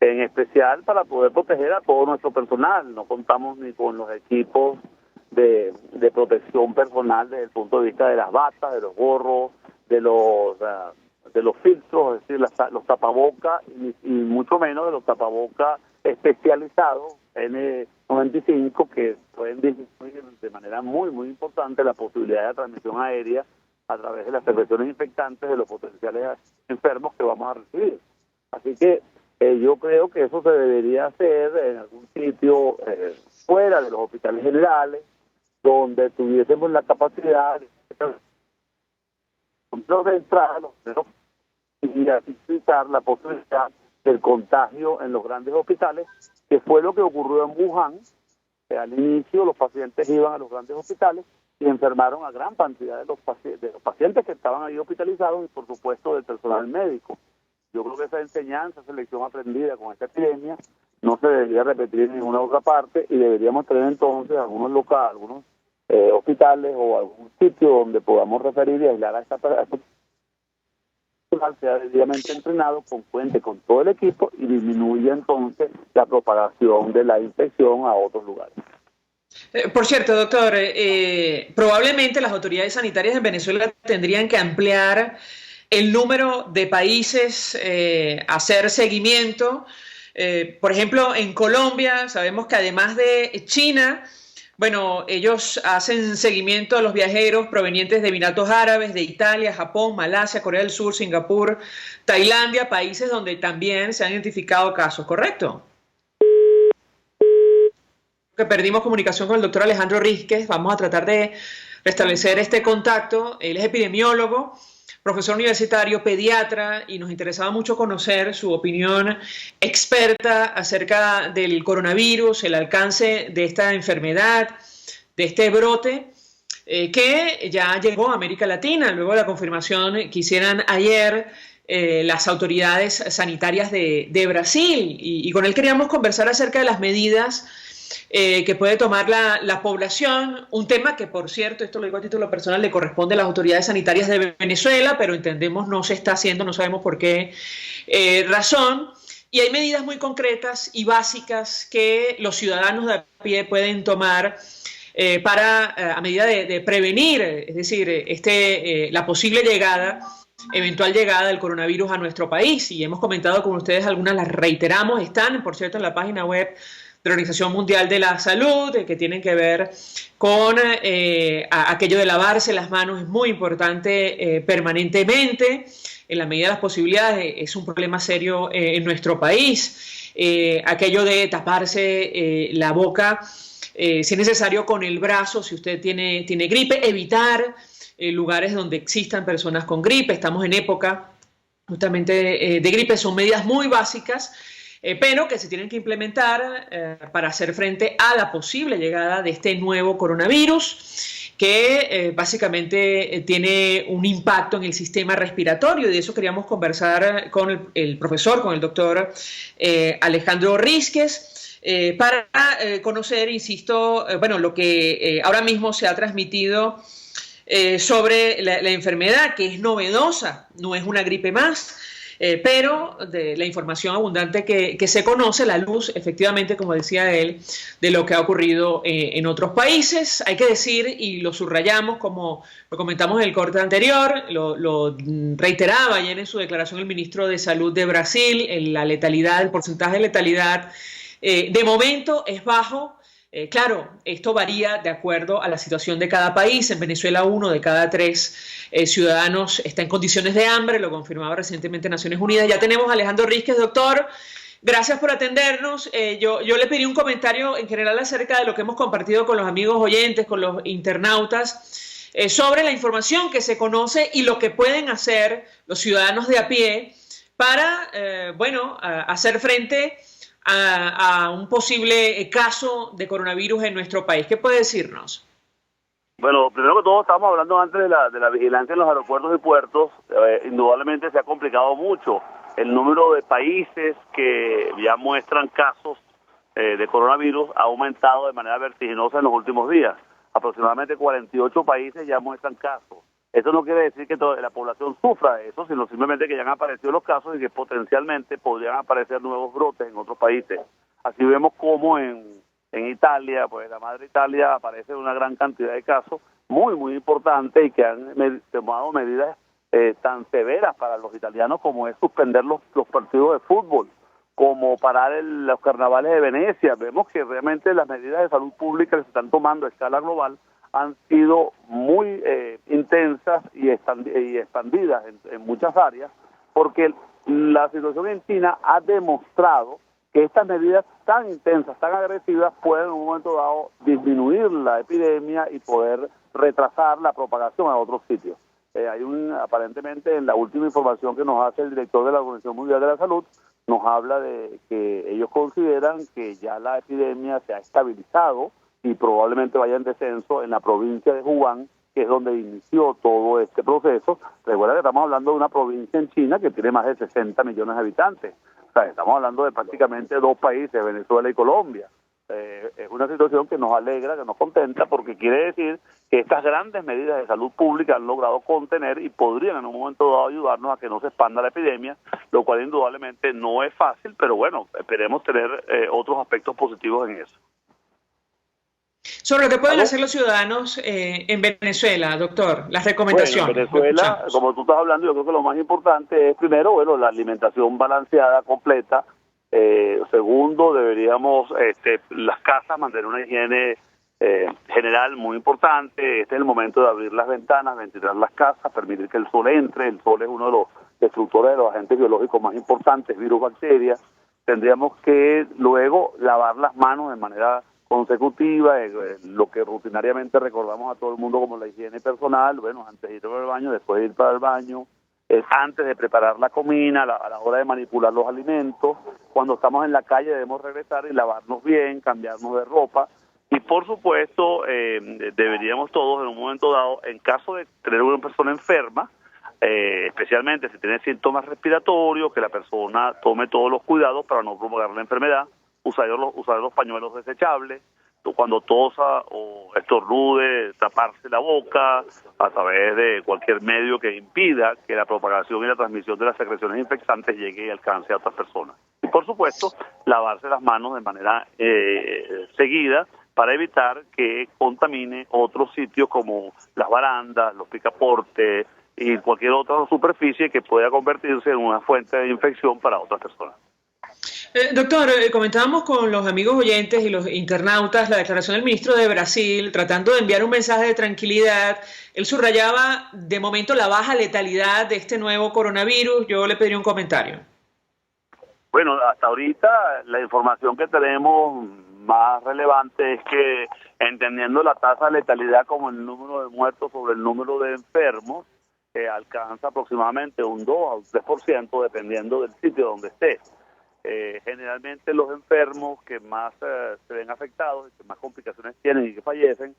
S9: en especial para poder proteger a todo nuestro personal. No contamos ni con los equipos de protección personal desde el punto de vista de las batas, de los gorros, de los filtros, es decir, los tapabocas, y mucho menos de los tapabocas especializados N95, que pueden disminuir de manera muy, muy importante la posibilidad de transmisión aérea a través de las secreciones infectantes de los potenciales enfermos que vamos a recibir. Así que yo creo que eso se debería hacer en algún sitio fuera de los hospitales generales, donde tuviésemos la capacidad de entrar y evitar la posibilidad del contagio en los grandes hospitales, que fue lo que ocurrió en Wuhan. Al inicio los pacientes iban a los grandes hospitales y enfermaron a gran cantidad de los pacientes que estaban ahí hospitalizados y por supuesto del personal médico. Yo creo que esa enseñanza, esa lección aprendida con esta epidemia no se debería repetir en ninguna otra parte, y deberíamos tener entonces algunos hospitales o algún sitio donde podamos referir y aislar a esta personal, sea debidamente entrenado, cuente con todo el equipo y disminuye entonces la propagación de la infección a otros lugares.
S2: Por cierto, doctor, probablemente las autoridades sanitarias en Venezuela tendrían que ampliar el número de países, hacer seguimiento. Por ejemplo, en Colombia sabemos que además de China, bueno, ellos hacen seguimiento a los viajeros provenientes de Emiratos Árabes, de Italia, Japón, Malasia, Corea del Sur, Singapur, Tailandia, países donde también se han identificado casos, ¿correcto? Que perdimos comunicación con el doctor Alejandro Rísquez. Vamos a tratar de restablecer este contacto. Él es epidemiólogo, profesor universitario, pediatra, y nos interesaba mucho conocer su opinión experta acerca del coronavirus, el alcance de esta enfermedad, de este brote, que ya llegó a América Latina, luego de la confirmación que hicieran ayer las autoridades sanitarias de Brasil, y con él queríamos conversar acerca de las medidas que puede tomar la población, un tema que, por cierto, esto lo digo a título personal, le corresponde a las autoridades sanitarias de Venezuela, pero entendemos no se está haciendo, no sabemos por qué razón, y hay medidas muy concretas y básicas que los ciudadanos de a pie pueden tomar a medida de prevenir, es decir, la posible eventual llegada del coronavirus a nuestro país. Y hemos comentado con ustedes algunas, las reiteramos, están, por cierto, en la página web de la Organización Mundial de la Salud, que tienen que ver con aquello de lavarse las manos. Es muy importante permanentemente, en la medida de las posibilidades. Es un problema serio en nuestro país. Aquello de taparse la boca, si es necesario, con el brazo, si usted tiene gripe, evitar lugares donde existan personas con gripe. Estamos en época justamente de gripe. Son medidas muy básicas, pero que se tienen que implementar para hacer frente a la posible llegada de este nuevo coronavirus, que básicamente tiene un impacto en el sistema respiratorio. Y de eso queríamos conversar con el profesor, con el doctor Alejandro Rísquez, para conocer, insisto, lo que ahora mismo se ha transmitido sobre la enfermedad, que es novedosa, no es una gripe más. Pero de la información abundante que se conoce, la luz, efectivamente, como decía él, de lo que ha ocurrido en otros países. Hay que decir, y lo subrayamos, como lo comentamos en el corte anterior, lo reiteraba ayer en su declaración el ministro de Salud de Brasil, la letalidad, el porcentaje de letalidad de momento es bajo. Claro, esto varía de acuerdo a la situación de cada país. En Venezuela, 1 de cada 3 ciudadanos está en condiciones de hambre, lo confirmaba recientemente Naciones Unidas. Ya tenemos a Alejandro Rísquez. Doctor, gracias por atendernos. Yo le pedí un comentario en general acerca de lo que hemos compartido con los amigos oyentes, con los internautas, sobre la información que se conoce y lo que pueden hacer los ciudadanos de a pie para, hacer frente a un posible caso de coronavirus en nuestro país. ¿Qué puede decirnos?
S9: Bueno, primero que todo, estábamos hablando antes de la vigilancia en los aeropuertos y puertos. Indudablemente se ha complicado mucho el número de países que ya muestran casos de coronavirus. Ha aumentado de manera vertiginosa en los últimos días. aproximadamente 48 países ya muestran casos. Eso no quiere decir que toda la población sufra de eso, sino simplemente que ya han aparecido los casos y que potencialmente podrían aparecer nuevos brotes en otros países. Así vemos como en Italia, pues la madre Italia, aparece una gran cantidad de casos muy importantes y que han tomado medidas tan severas para los italianos como es suspender los partidos de fútbol, como parar los carnavales de Venecia. Vemos que realmente las medidas de salud pública que se están tomando a escala global han sido muy intensas y expandidas en muchas áreas, porque la situación en China ha demostrado que estas medidas tan intensas, tan agresivas, pueden en un momento dado disminuir la epidemia y poder retrasar la propagación a otros sitios. Aparentemente, en la última información que nos hace el director de la Organización Mundial de la Salud, nos habla de que ellos consideran que ya la epidemia se ha estabilizado y probablemente vaya en descenso en la provincia de Wuhan, que es donde inició todo este proceso. Recuerda que estamos hablando de una provincia en China que tiene más de 60 millones de habitantes. O sea, estamos hablando de prácticamente dos países, Venezuela y Colombia. Es una situación que nos alegra, que nos contenta, porque quiere decir que estas grandes medidas de salud pública han logrado contener y podrían en un momento dado ayudarnos a que no se expanda la epidemia, lo cual indudablemente no es fácil, pero bueno, esperemos tener otros aspectos positivos en eso.
S2: Sobre lo que pueden hacer los ciudadanos en Venezuela, doctor, las recomendaciones.
S9: Bueno, en Venezuela, como tú estás hablando, yo creo que lo más importante es, primero, bueno, la alimentación balanceada, completa. Segundo, deberíamos, las casas, mantener una higiene general muy importante. Este es el momento de abrir las ventanas, ventilar las casas, permitir que el sol entre. El sol es uno de los destructores de los agentes biológicos más importantes, virus, bacterias. Tendríamos que luego lavar las manos de manera consecutiva, lo que rutinariamente recordamos a todo el mundo como la higiene personal. Bueno, antes de ir al baño, después de ir para el baño, antes de preparar la comida, a la hora de manipular los alimentos. Cuando estamos en la calle debemos regresar y lavarnos bien, cambiarnos de ropa. Y por supuesto, deberíamos todos en un momento dado, en caso de tener una persona enferma, especialmente si tiene síntomas respiratorios, que la persona tome todos los cuidados para no propagar la enfermedad, usar los pañuelos desechables, cuando tosa o estornude, taparse la boca a través de cualquier medio que impida que la propagación y la transmisión de las secreciones infectantes llegue y alcance a otras personas. Y por supuesto, lavarse las manos de manera seguida para evitar que contamine otros sitios como las barandas, los picaportes y cualquier otra superficie que pueda convertirse en una fuente de infección para otras personas.
S2: Doctor, comentábamos con los amigos oyentes y los internautas la declaración del ministro de Brasil tratando de enviar un mensaje de tranquilidad. Él subrayaba de momento la baja letalidad de este nuevo coronavirus. Yo le pediría un comentario.
S9: Bueno, hasta ahorita la información que tenemos más relevante es que, entendiendo la tasa de letalidad como el número de muertos sobre el número de enfermos, alcanza aproximadamente un 2 a un 3% dependiendo del sitio donde esté. Generalmente los enfermos que más se ven afectados y que más complicaciones tienen y que fallecen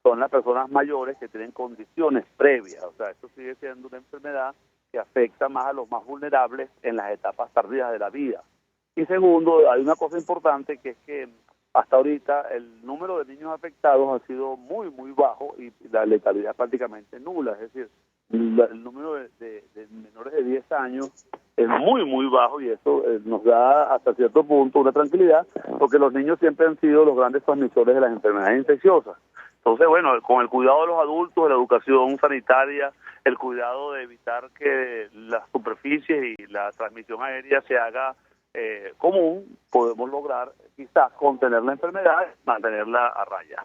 S9: son las personas mayores que tienen condiciones previas. O sea, esto sigue siendo una enfermedad que afecta más a los más vulnerables en las etapas tardías de la vida. Y segundo, hay una cosa importante que es que hasta ahorita el número de niños afectados ha sido muy bajo y la letalidad prácticamente nula. Es decir, el número de menores de 10 años es muy bajo y eso nos da hasta cierto punto una tranquilidad, porque los niños siempre han sido los grandes transmisores de las enfermedades infecciosas. Entonces, bueno, con el cuidado de los adultos, la educación sanitaria, el cuidado de evitar que las superficies y la transmisión aérea se haga común, podemos lograr quizás contener la enfermedad, mantenerla a raya.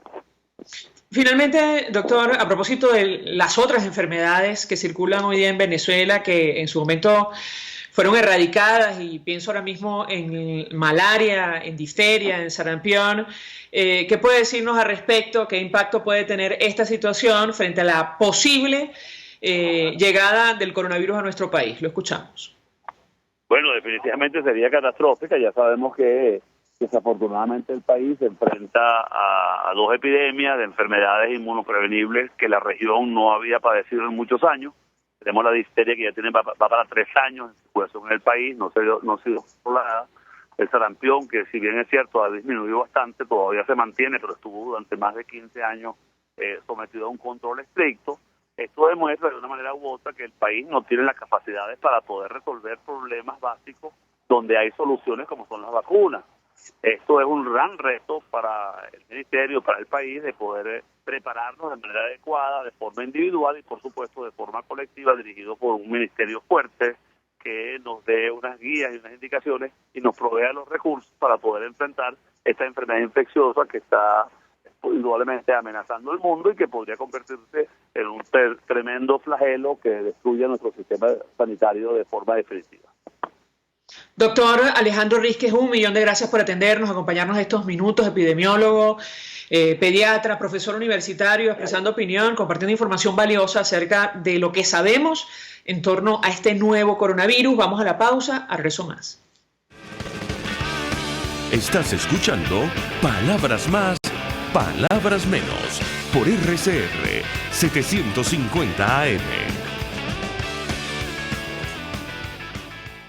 S2: Finalmente, doctor, a propósito de las otras enfermedades que circulan hoy día en Venezuela, que en su momento fueron erradicadas, y pienso ahora mismo en malaria, en difteria, en sarampión, ¿qué puede decirnos al respecto? ¿Qué impacto puede tener esta situación frente a la posible llegada del coronavirus a nuestro país? Lo escuchamos.
S9: Bueno, definitivamente sería catastrófica. Ya sabemos que desafortunadamente el país se enfrenta a dos epidemias de enfermedades inmunoprevenibles que la región no había padecido en muchos años. Tenemos la difteria que ya va para 3 años en circulación en el país, no ha sido controlada. El sarampión, que si bien es cierto ha disminuido bastante, todavía se mantiene, pero estuvo durante más de 15 años sometido a un control estricto. Esto demuestra de una manera u otra que el país no tiene las capacidades para poder resolver problemas básicos donde hay soluciones como son las vacunas. Esto es un gran reto para el ministerio, para el país, de poder prepararnos de manera adecuada, de forma individual y por supuesto de forma colectiva, dirigido por un ministerio fuerte que nos dé unas guías y unas indicaciones y nos provea los recursos para poder enfrentar esta enfermedad infecciosa que está indudablemente amenazando el mundo y que podría convertirse en un tremendo flagelo que destruya nuestro sistema sanitario de forma definitiva.
S2: Doctor Alejandro Rísquez, 1.000.000 de gracias por atendernos, acompañarnos estos minutos, epidemiólogo, pediatra, profesor universitario, expresando opinión, compartiendo información valiosa acerca de lo que sabemos en torno a este nuevo coronavirus. Vamos a la pausa, a regreso más.
S1: Estás escuchando Palabras Más, Palabras Menos, por RCR 750 AM.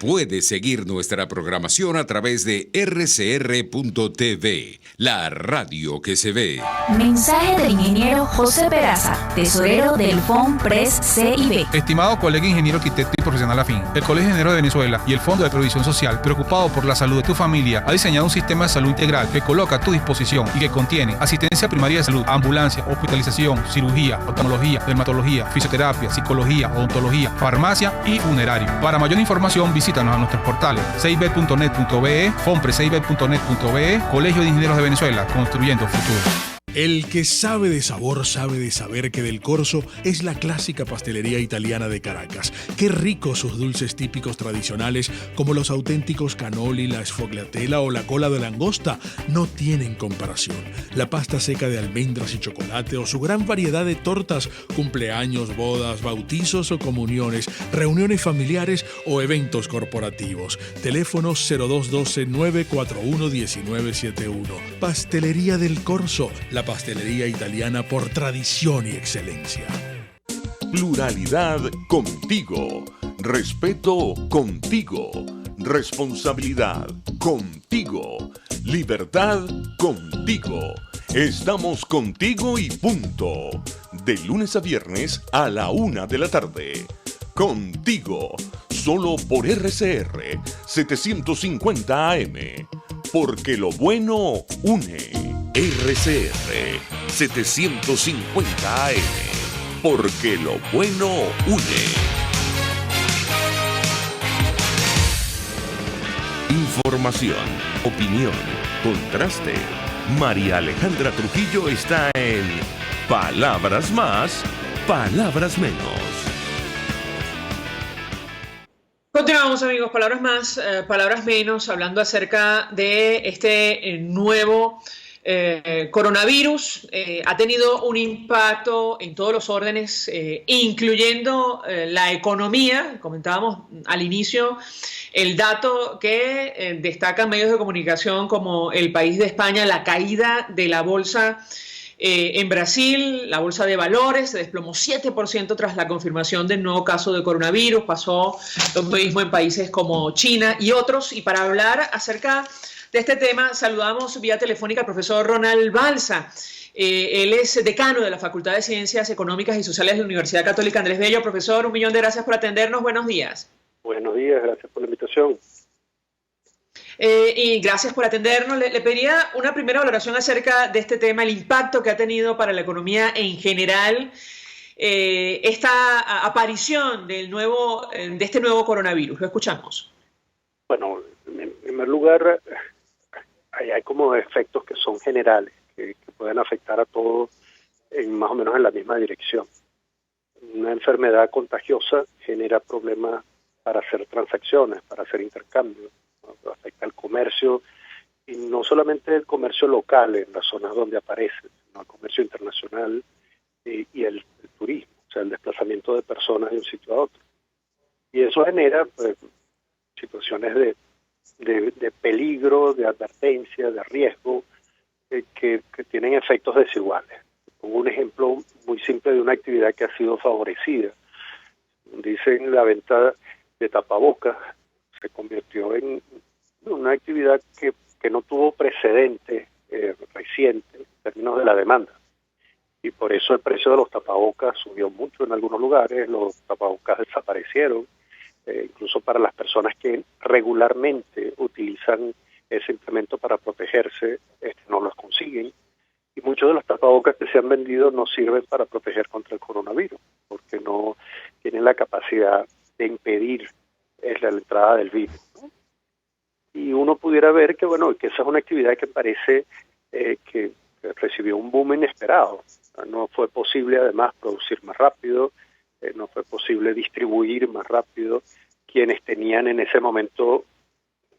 S5: Puedes seguir nuestra programación a través de rcr.tv, la radio que se ve.
S6: Mensaje del ingeniero José Peraza, tesorero del FOMPRES CIB.
S10: Estimado colega ingeniero, arquitecto y profesional afín, el Colegio de Ingenieros de Venezuela y el Fondo de Previsión Social, preocupado por la salud de tu familia, ha diseñado un sistema de salud integral que coloca a tu disposición y que contiene asistencia primaria de salud, ambulancia, hospitalización, cirugía, oftalmología, dermatología, fisioterapia, psicología, odontología, farmacia y funerario. Para mayor información, visítanos a nuestros portales cib.net.be, fomprescib.net.be, Colegio de Ingenieros de Venezuela, construyendo futuro.
S11: El que sabe de sabor sabe de saber que Del Corso es la clásica pastelería italiana de Caracas. Qué ricos sus dulces típicos tradicionales, como los auténticos cannoli, la sfogliatella o la cola de langosta, no tienen comparación. La pasta seca de almendras y chocolate o su gran variedad de tortas, cumpleaños, bodas, bautizos o comuniones, reuniones familiares o eventos corporativos. Teléfono 0212-941-1971. Pastelería Del Corso, la pastelería italiana por tradición y excelencia.
S1: Pluralidad contigo. Respeto contigo. Responsabilidad contigo. Libertad contigo. Estamos contigo y punto. De lunes a viernes a la 1 de la tarde. Contigo. Solo por RCR 750 AM. Porque lo bueno une. RCR 750 AM, porque lo bueno une. Información, opinión, contraste. María Alejandra Trujillo está en Palabras Más, Palabras Menos.
S2: Continuamos, amigos, palabras más, palabras menos, hablando acerca de este nuevo coronavirus. Ha tenido un impacto en todos los órdenes, incluyendo la economía. Comentábamos al inicio el dato que destacan medios de comunicación como El País de España, la caída de la bolsa en Brasil. La bolsa de valores se desplomó 7% tras la confirmación del nuevo caso de coronavirus. Pasó lo mismo en países como China y otros. Y para hablar acerca de este tema, saludamos vía telefónica al profesor Ronald Balsa. Él es decano de la Facultad de Ciencias Económicas y Sociales de la Universidad Católica Andrés Bello. Profesor, 1.000.000 de gracias por atendernos. Buenos días.
S12: Buenos días, gracias por la invitación.
S2: Y gracias por atendernos. Le pediría una primera valoración acerca de este tema, el impacto que ha tenido para la economía en general esta aparición de este nuevo coronavirus. Lo escuchamos.
S12: Bueno, en primer lugar, hay como efectos que son generales, que pueden afectar a todos más o menos en la misma dirección. Una enfermedad contagiosa genera problemas para hacer transacciones, para hacer intercambios. Afecta al comercio, y no solamente el comercio local en las zonas donde aparece, sino el comercio internacional y el turismo, o sea, el desplazamiento de personas de un sitio a otro. Y eso genera pues, situaciones de peligro, de advertencia, de riesgo, que tienen efectos desiguales. Pongo un ejemplo muy simple de una actividad que ha sido favorecida. Dicen la venta de tapabocas se convirtió en una actividad que no tuvo precedente reciente en términos de la demanda. Y por eso de los tapabocas subió mucho en algunos lugares, los tapabocas desaparecieron, incluso para las personas que regularmente utilizan ese implemento para protegerse, no los consiguen. Y muchos de los tapabocas que se han vendido no sirven para proteger contra el coronavirus, porque no tienen la capacidad de impedir la entrada del virus, ¿no? Y uno pudiera ver que, bueno, que esa es una actividad que parece que recibió un boom inesperado. No fue posible, además, producir más rápido, no fue posible distribuir más rápido. Quienes tenían en ese momento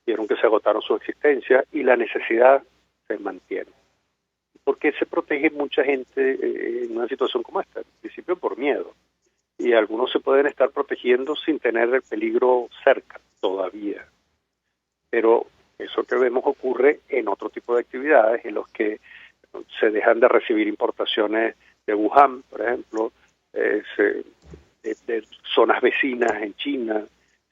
S12: vieron que se agotaron su existencia y la necesidad se mantiene. ¿Por qué se protege mucha gente en una situación como esta? En principio por miedo. Y algunos se pueden estar protegiendo sin tener el peligro cerca todavía. Pero eso que vemos ocurre en otro tipo de actividades en los que se dejan de recibir importaciones de Wuhan, por ejemplo, de zonas vecinas en China.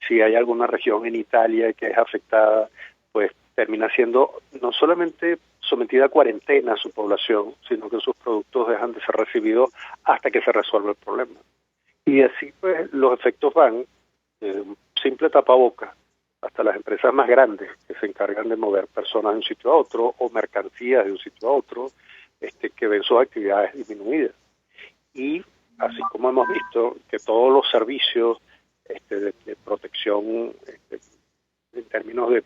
S12: Si hay alguna región en Italia que es afectada, pues termina siendo no solamente sometida a cuarentena a su población, sino que sus productos dejan de ser recibidos hasta que se resuelva el problema. Y así pues los efectos van de un simple tapaboca hasta las empresas más grandes que se encargan de mover personas de un sitio a otro o mercancías de un sitio a otro, que ven sus actividades disminuidas. Y así como hemos visto que todos los servicios de protección en términos de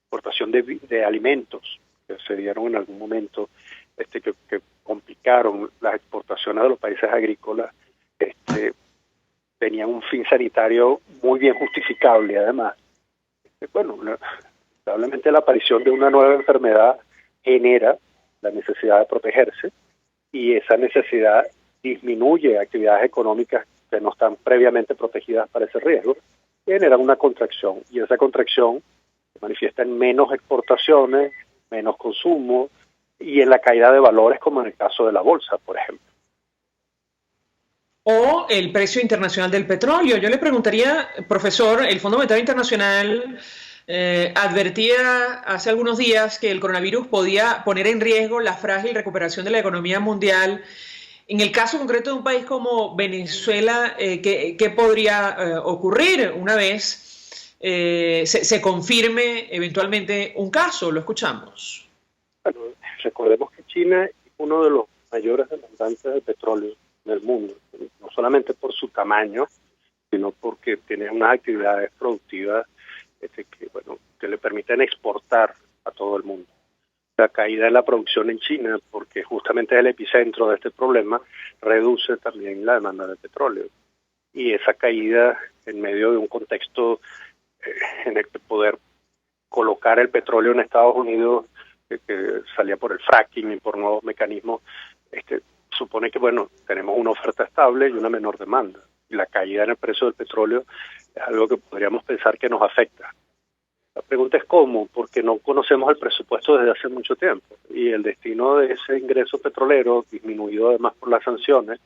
S12: exportación de alimentos que se dieron en algún momento, que complicaron las exportaciones de los países agrícolas, tenían un fin sanitario muy bien justificable, además. Bueno, lamentablemente la aparición de una nueva enfermedad genera la necesidad de protegerse y esa necesidad disminuye actividades económicas que no están previamente protegidas para ese riesgo y genera una contracción. Y esa contracción se manifiesta en menos exportaciones, menos consumo y en la caída de valores, como en el caso de la bolsa, por ejemplo.
S2: O el precio internacional del petróleo. Yo le preguntaría, profesor, el Fondo Monetario Internacional advertía hace algunos días que el coronavirus podía poner en riesgo la frágil recuperación de la economía mundial. En el caso concreto de un país como Venezuela, ¿qué podría ocurrir una vez se confirme eventualmente un caso? Lo escuchamos.
S12: Bueno, recordemos que China es uno de los mayores demandantes de petróleo del mundo, no solamente por su tamaño, sino porque tiene unas actividades productivas que le permiten exportar a todo el mundo. La caída en la producción en China, porque justamente es el epicentro de este problema, reduce también la demanda de petróleo. Y esa caída en medio de un contexto en el que poder colocar el petróleo en Estados Unidos, que salía por el fracking y por nuevos mecanismos, supone que, bueno, tenemos una oferta estable y una menor demanda. Y la caída en el precio del petróleo es algo que podríamos pensar que nos afecta. La pregunta es cómo, porque no conocemos el presupuesto desde hace mucho tiempo. Y el destino de ese ingreso petrolero, disminuido además por las sanciones,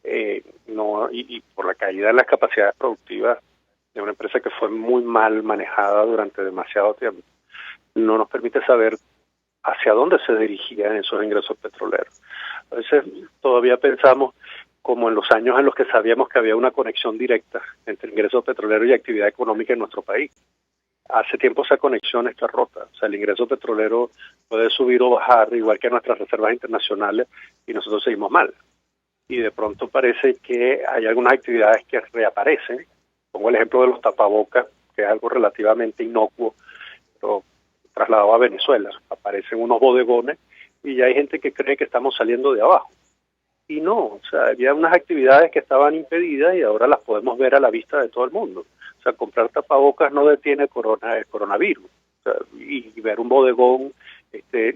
S12: y por la caída en las capacidades productivas de una empresa que fue muy mal manejada durante demasiado tiempo, no nos permite saber hacia dónde se dirigían esos ingresos petroleros. A veces todavía pensamos como en los años en los que sabíamos que había una conexión directa entre ingresos petroleros y actividad económica en nuestro país. Hace tiempo esa conexión está rota. O sea, el ingreso petrolero puede subir o bajar, igual que nuestras reservas internacionales, y nosotros seguimos mal. Y de pronto parece que hay algunas actividades que reaparecen. Pongo el ejemplo de los tapabocas, que es algo relativamente inocuo, pero trasladado a Venezuela. Aparecen unos bodegones y ya hay gente que cree que estamos saliendo de abajo. Y no, o sea, había unas actividades que estaban impedidas y ahora las podemos ver a la vista de todo el mundo. O sea, comprar tapabocas no detiene el coronavirus. O sea, y ver un bodegón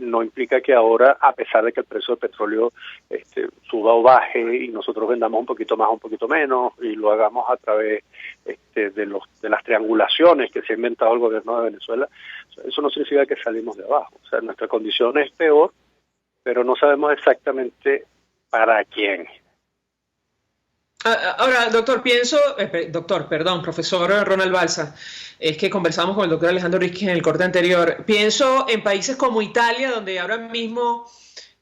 S12: no implica que ahora, a pesar de que el precio del petróleo suba o baje y nosotros vendamos un poquito más o un poquito menos y lo hagamos a través de las triangulaciones que se ha inventado el gobierno de Venezuela, eso no significa que salimos de abajo. O sea, nuestra condición es peor, pero no sabemos exactamente para quién.
S2: Ahora, profesor Ronald Balsa, es que conversamos con el doctor Alejandro Rizquez en el corte anterior. Pienso en países como Italia, donde ahora mismo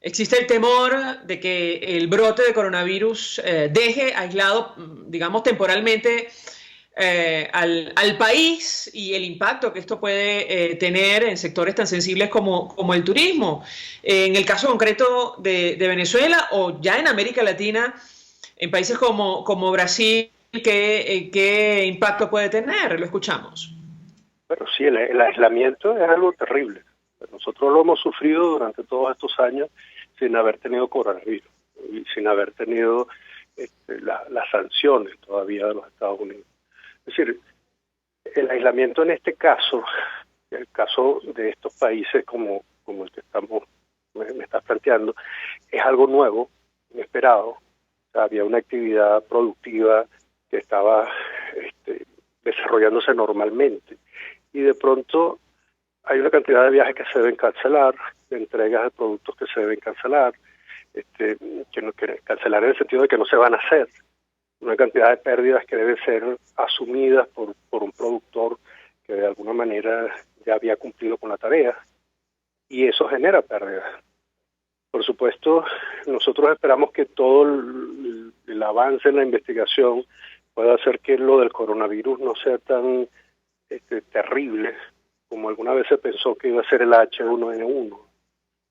S2: existe el temor de que el brote de coronavirus deje aislado, digamos, temporalmente al país y el impacto que esto puede tener en sectores tan sensibles como el turismo. En el caso concreto de Venezuela o ya en América Latina, en países como Brasil, ¿qué impacto puede tener? Lo escuchamos.
S12: Bueno, sí, el aislamiento es algo terrible. Nosotros lo hemos sufrido durante todos estos años sin haber tenido coronavirus y sin haber tenido las sanciones todavía de los Estados Unidos. Es decir, el aislamiento en este caso, el caso de estos países como el que me estás planteando, es algo nuevo, inesperado. O sea, había una actividad productiva que estaba desarrollándose normalmente y de pronto hay una cantidad de viajes que se deben cancelar, de entregas de productos que se deben cancelar, que cancelar en el sentido de que no se van a hacer, una cantidad de pérdidas que deben ser asumidas por un productor que de alguna manera ya había cumplido con la tarea, y eso genera pérdidas. Por supuesto, nosotros esperamos que todo el avance en la investigación pueda hacer que lo del coronavirus no sea tan terrible como alguna vez se pensó que iba a ser el H1N1.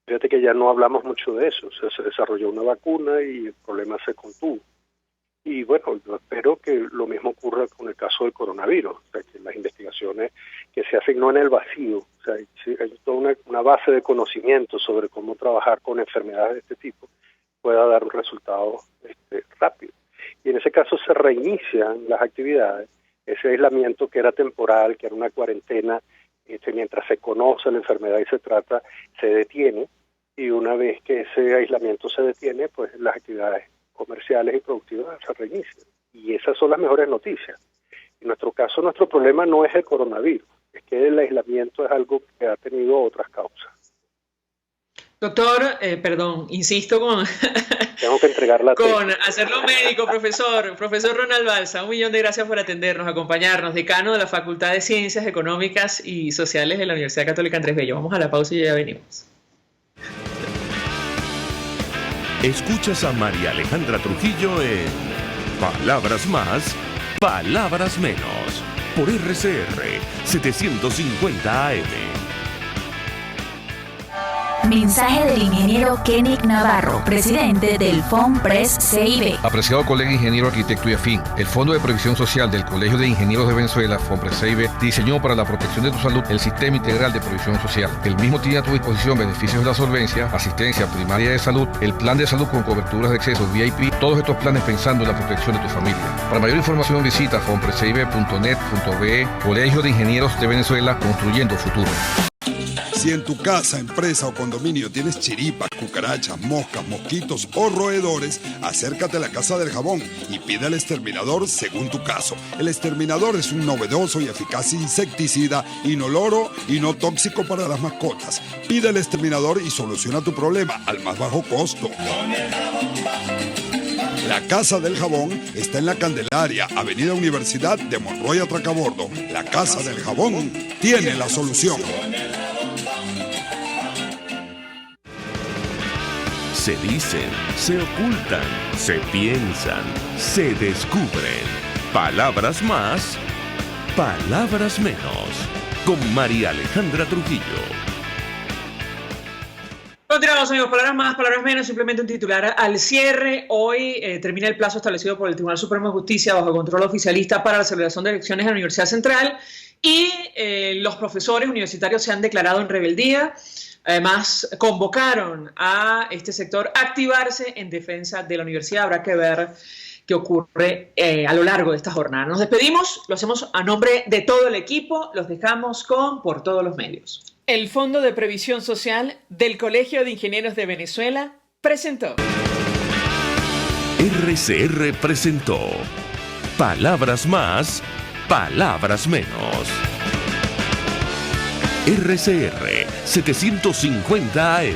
S12: Fíjate que ya no hablamos mucho de eso. O sea, se desarrolló una vacuna y el problema se contuvo. Y bueno, yo espero que lo mismo ocurra con el caso del coronavirus. O sea, que las investigaciones que se hacen no en el vacío. O sea, hay toda una base de conocimiento sobre cómo trabajar con enfermedades de este tipo pueda dar un resultado rápido. Y en ese caso se reinician las actividades. Ese aislamiento que era temporal, que era una cuarentena, mientras se conoce la enfermedad y se trata, se detiene, y una vez que ese aislamiento se detiene, pues las actividades comerciales y productivas se reinician. Y esas son las mejores noticias. En nuestro caso, nuestro problema no es el coronavirus, es que el aislamiento es algo que ha tenido otras causas.
S2: Doctor, insisto
S12: Tengo que entregar la
S2: con hacerlo médico, profesor Ronald Balsa, 1.000.000 de gracias por atendernos, acompañarnos, decano de la Facultad de Ciencias Económicas y Sociales de la Universidad Católica Andrés Bello. Vamos a la pausa y ya venimos.
S1: Escuchas a María Alejandra Trujillo en Palabras Más, Palabras Menos, por RCR 750 AM.
S6: Mensaje del ingeniero Kenick Navarro, presidente del FOMPRES CIB.
S7: Apreciado colega ingeniero, arquitecto y afín, el Fondo de Previsión Social del Colegio de Ingenieros de Venezuela, FOMPRES CIB, diseñó para la protección de tu salud el Sistema Integral de Previsión Social. El mismo tiene a tu disposición beneficios de la solvencia, asistencia primaria de salud, el plan de salud con coberturas de acceso VIP, todos estos planes pensando en la protección de tu familia. Para mayor información visita fomprescib.net.be, Colegio de Ingenieros de Venezuela, construyendo futuro.
S13: Si en tu casa, empresa o condominio tienes chiripas, cucarachas, moscas, mosquitos o roedores, acércate a la Casa del Jabón y pide el exterminador según tu caso. El exterminador es un novedoso y eficaz insecticida inoloro y no tóxico para las mascotas. Pide el exterminador y soluciona tu problema al más bajo costo. La Casa del Jabón está en la Candelaria, Avenida Universidad de Monroy a Tracabordo. La Casa del Jabón tiene la solución.
S1: Se dicen, se ocultan, se piensan, se descubren. Palabras más, palabras menos. Con María Alejandra Trujillo.
S2: Continuamos, amigos. Palabras más, palabras menos. Simplemente un titular al cierre. Hoy termina el plazo establecido por el Tribunal Supremo de Justicia bajo control oficialista para la celebración de elecciones en la Universidad Central y los profesores universitarios se han declarado en rebeldía. Además, convocaron a este sector a activarse en defensa de la universidad. Habrá que ver qué ocurre a lo largo de esta jornada. Nos despedimos, lo hacemos a nombre de todo el equipo, los dejamos con Por Todos los Medios. El Fondo de Previsión Social del Colegio de Ingenieros de Venezuela presentó.
S1: RCR presentó Palabras más, palabras menos. RCR 750 AM.